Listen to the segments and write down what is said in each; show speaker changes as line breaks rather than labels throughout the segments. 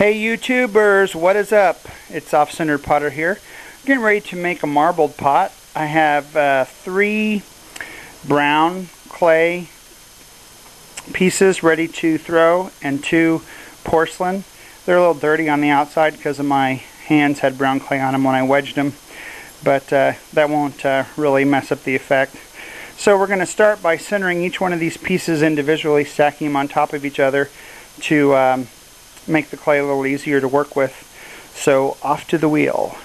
Hey YouTubers, what is up? It's Off-Centered Potter here. Getting ready to make a marbled pot. I have 3 brown clay pieces ready to throw and 2 porcelain. They're a little dirty on the outside because of my hands had brown clay on them when I wedged them, but that won't really mess up the effect. So we're going to start by centering each one of these pieces individually, stacking them on top of each other to make the clay a little easier to work with. So off to the wheel.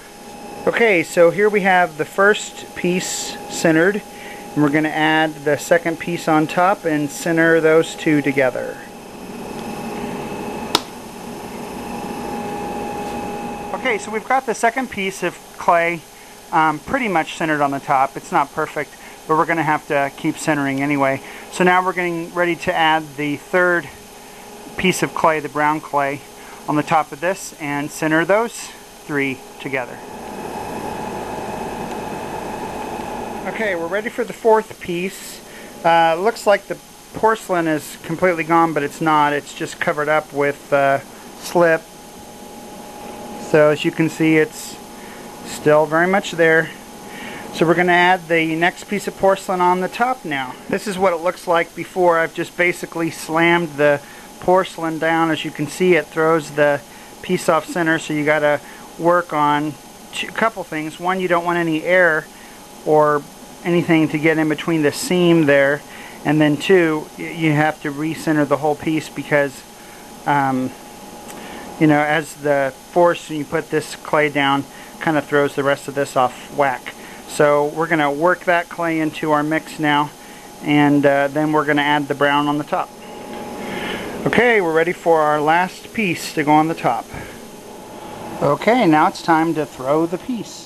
Okay, so here we have the first piece centered, and we're going to add the second piece on top and center those two together. Okay, so we've got the second piece of clay pretty much centered on the top. It's not perfect, but we're going to have to keep centering anyway. So now we're getting ready to add the third piece of clay, the brown clay, on the top of this and center those 3 together. Okay, we're ready for the fourth piece. Looks like the porcelain is completely gone, but it's not. It's just covered up with slip. So as you can see, it's still very much there. So we're going to add the next piece of porcelain on the top now. This is what it looks like before. I've just basically slammed the porcelain down. As you can see, it throws the piece off center, so you got to work on a couple things. One, you don't want any air or anything to get in between the seam there, and then 2, you have to recenter the whole piece because you know, as the force when you put this clay down kind of throws the rest of this off whack. So we're going to work that clay into our mix now, and then we're going to add the brown on the top. Okay, we're ready for our last piece to go on the top. Okay, now it's time to throw the piece.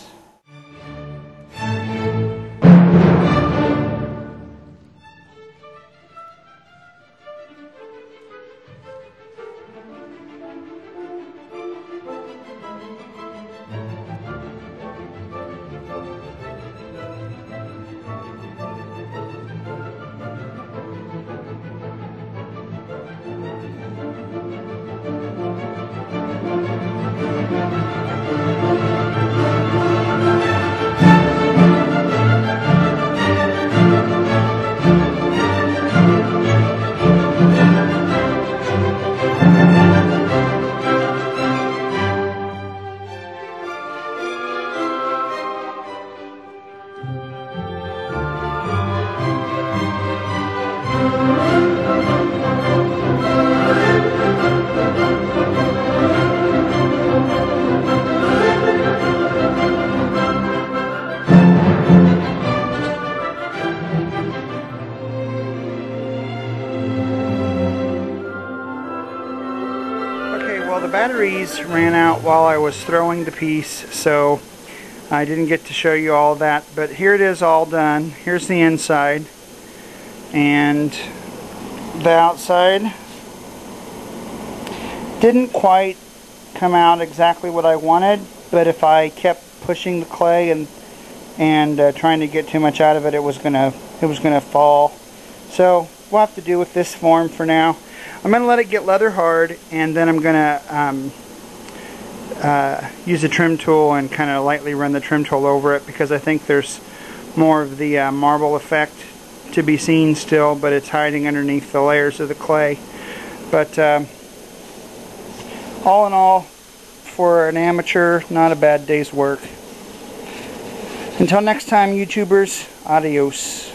Well, the batteries ran out while I was throwing the piece, so I didn't get to show you all that, but here it is all done. Here's the inside, and the outside didn't quite come out exactly what I wanted, but if I kept pushing the clay and trying to get too much out of it, it was gonna fall. So we'll have to do with this form for now. I'm going to let it get leather hard, and then I'm going to use a trim tool and kind of lightly run the trim tool over it, because I think there's more of the marble effect to be seen still, but it's hiding underneath the layers of the clay. But all in all, for an amateur, not a bad day's work. Until next time, YouTubers, adios.